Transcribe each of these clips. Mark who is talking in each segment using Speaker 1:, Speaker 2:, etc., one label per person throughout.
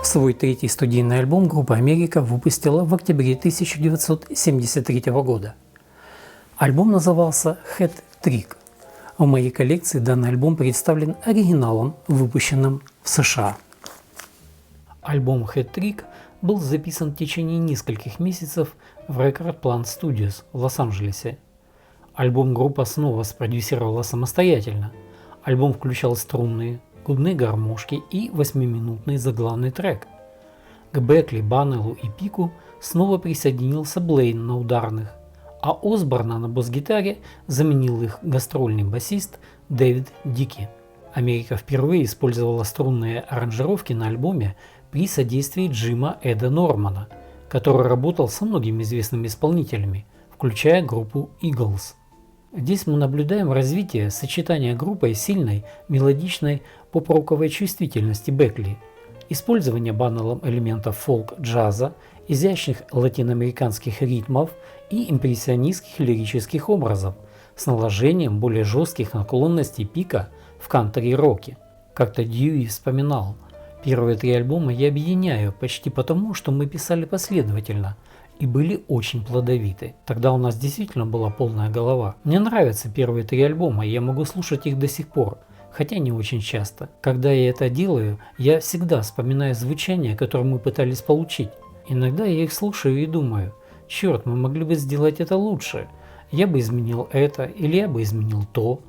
Speaker 1: Свой третий студийный альбом группа «Америка» выпустила в октябре 1973 года. Альбом назывался «Hat Trick». В моей коллекции данный альбом представлен оригиналом, выпущенным в США. Альбом «Hat Trick» был записан в течение нескольких месяцев в Record Plant Studios в Лос-Анджелесе. Альбом группа снова спродюсировала самостоятельно. Альбом включал струнные, губные гармошки и 8-минутный заглавный трек. К Бекли, Баннеллу и Пику снова присоединился Блейн на ударных, а Осборна на бас-гитаре заменил их гастрольный басист Дэвид Дики. Америка впервые использовала струнные аранжировки на альбоме при содействии Джима Эда Нормана, который работал со многими известными исполнителями, включая группу Eagles. Здесь мы наблюдаем развитие сочетания группой сильной мелодичной поп-роковой чувствительности Бекли, использование Баннеллом элементов фолк-джаза, изящных латиноамериканских ритмов и импрессионистских лирических образов с наложением более жестких наклонностей Пика в кантри-роке. Как-то Дьюи вспоминал: «Первые 3 альбома я объединяю почти потому, что мы писали последовательно и были очень плодовиты. Тогда у нас действительно была полная голова. Мне нравятся первые 3 альбома, и я могу слушать их до сих пор, хотя не очень часто. Когда я это делаю, я всегда вспоминаю звучание, которое мы пытались получить. Иногда я их слушаю и думаю: черт, мы могли бы сделать это лучше. Я бы изменил это или я бы изменил то.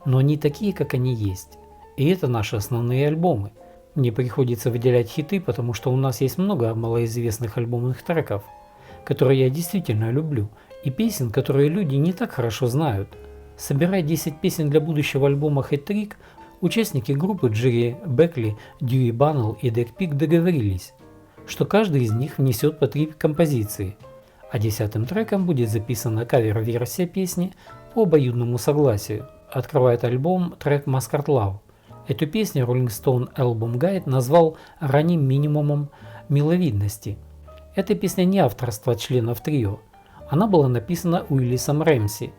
Speaker 1: Но они такие, как они есть. И это наши основные альбомы. Мне приходится выделять хиты, потому что у нас есть много малоизвестных альбомных треков, которые я действительно люблю, и песен, которые люди не так хорошо знают. Собирая 10 песен для будущего альбома Hat Trick, участники группы Джерри Бекли, Дьюи Баннелл и Дэк Пик договорились, что каждый из них внесет по 3 композиции, а 10-м треком будет записана кавер-версия песни по обоюдному согласию. Открывает альбом трек Mascot Love. Эту песню Rolling Stone Album Guide назвал ранним минимумом миловидности. Эта песня не авторство членов трио. Она была написана Уиллисом Рэмси.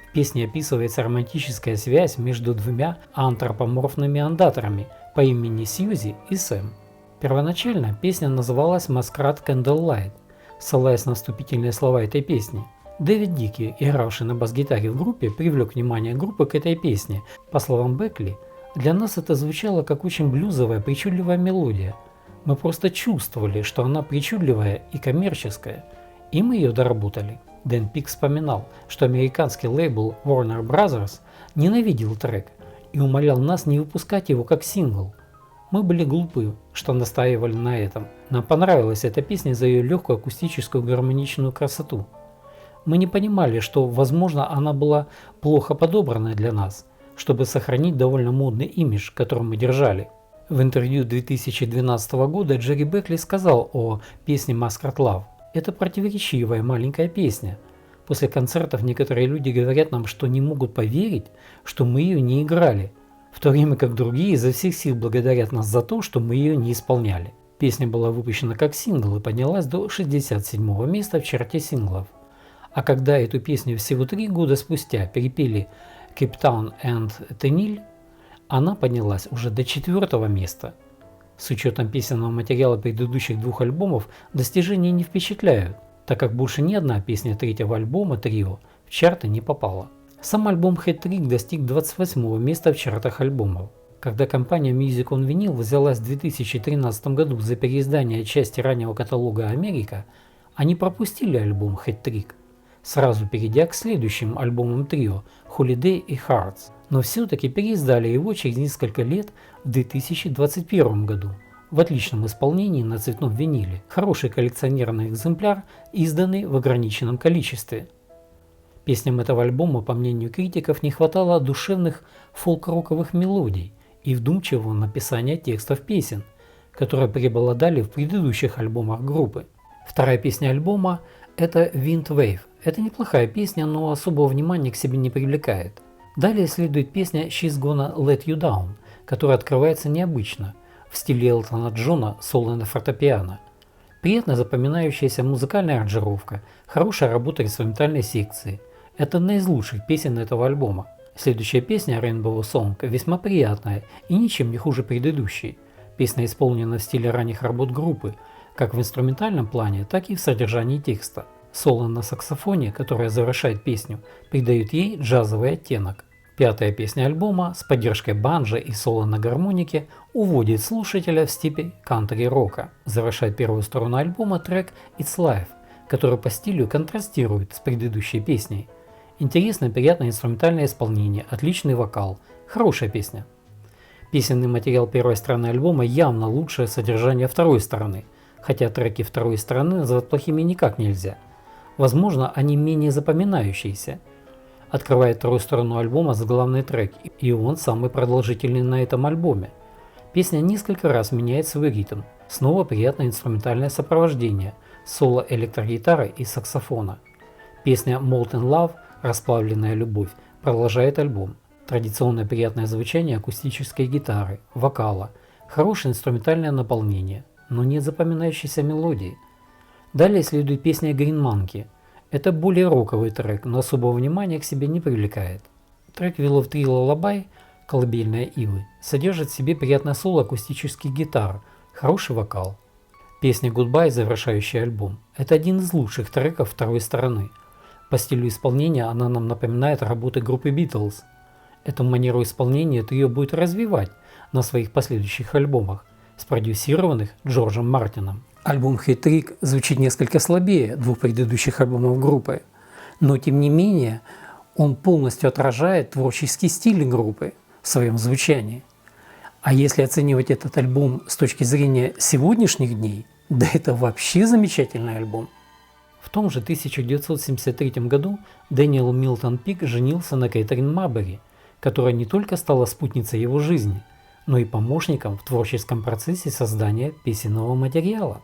Speaker 1: В песне описывается романтическая связь между 2 антропоморфными андаторами по имени Сьюзи и Сэм. Первоначально песня называлась Masquerade Candlelight, ссылаясь на вступительные слова этой песни. Дэвид Дики, игравший на бас-гитаре в группе, привлек внимание группы к этой песне. По словам Бекли, для нас это звучало как очень блюзовая, причудливая мелодия. Мы просто чувствовали, что она причудливая и коммерческая, и мы ее доработали. Дэн Пик вспоминал, что американский лейбл Warner Brothers ненавидел трек и умолял нас не выпускать его как сингл. Мы были глупы, что настаивали на этом. Нам понравилась эта песня за ее легкую акустическую гармоничную красоту. Мы не понимали, что, возможно, она была плохо подобрана для нас, чтобы сохранить довольно модный имидж, который мы держали. В интервью 2012 года Джерри Бекли сказал о песне Mascot Love: «Это противоречивая маленькая песня. После концертов некоторые люди говорят нам, что не могут поверить, что мы ее не играли, в то время как другие изо всех сил благодарят нас за то, что мы ее не исполняли». Песня была выпущена как сингл и поднялась до 67-го места в чарте синглов. А когда эту песню всего 3 года спустя перепели Cape Town and Tenille, она поднялась уже до 4-го места. С учетом песенного материала предыдущих 2 альбомов достижения не впечатляют, так как больше ни одна песня 3-го альбома трио в чарты не попала. Сам альбом Hat Trick достиг 28-го места в чартах альбомов. Когда компания Music on Vinyl взялась в 2013 году за переиздание части раннего каталога Америка, они пропустили альбом Hat Trick, сразу перейдя к следующим альбомам трио Holiday и Hearts, но все-таки переиздали его через несколько лет в 2021 году в отличном исполнении на цветном виниле. Хороший коллекционерный экземпляр, изданный в ограниченном количестве. Песням этого альбома, по мнению критиков, не хватало душевных фолк-роковых мелодий и вдумчивого написания текстов песен, которые преобладали в предыдущих альбомах группы. Вторая песня альбома – это Wind Wave. Это неплохая песня, но особого внимания к себе не привлекает. Далее следует песня She's Gonna Let You Down, который открывается необычно, в стиле Элтона Джона соло на фортепиано. Приятно запоминающаяся музыкальная аранжировка, хорошая работа инструментальной секции. Это одна из лучших песен этого альбома. Следующая песня Rainbow Song весьма приятная и ничем не хуже предыдущей. Песня исполнена в стиле ранних работ группы, как в инструментальном плане, так и в содержании текста. Соло на саксофоне, которое завершает песню, придает ей джазовый оттенок. Пятая песня альбома с поддержкой банджо и соло на гармонике уводит слушателя в степень кантри-рока. Завершает первую сторону альбома трек It's Life, который по стилю контрастирует с предыдущей песней. Интересное, приятное инструментальное исполнение, отличный вокал, хорошая песня. Песенный материал первой стороны альбома явно лучшее содержание второй стороны, хотя треки второй стороны назвать плохими никак нельзя. Возможно, они менее запоминающиеся. Открывает вторую сторону альбома заглавный трек, и он самый продолжительный на этом альбоме. Песня несколько раз меняет свой ритм. Снова приятное инструментальное сопровождение, соло электрогитары и саксофона. Песня Molten Love, расплавленная любовь, продолжает альбом. Традиционное приятное звучание акустической гитары, вокала, хорошее инструментальное наполнение, но нет запоминающейся мелодии. Далее следует песня Green Monkey. Это более роковый трек, но особого внимания к себе не привлекает. Трек Will of Tree Lullaby, колыбельная ивы, содержит в себе приятное соло акустических гитар, хороший вокал. Песня Goodbye, завершающая альбом, это один из лучших треков второй стороны. По стилю исполнения она нам напоминает работы группы Beatles. Эту манеру исполнения трио будет развивать на своих последующих альбомах, спродюсированных Джорджем Мартином. Альбом Hat Trick звучит несколько слабее двух предыдущих альбомов группы, но тем не менее он полностью отражает творческий стиль группы в своем звучании. А если оценивать этот альбом с точки зрения сегодняшних дней, да это вообще замечательный альбом. В том же 1973 году Дэниел Милтон Пик женился на Кэтрин Маббери, которая не только стала спутницей его жизни, но и помощником в творческом процессе создания песенного материала.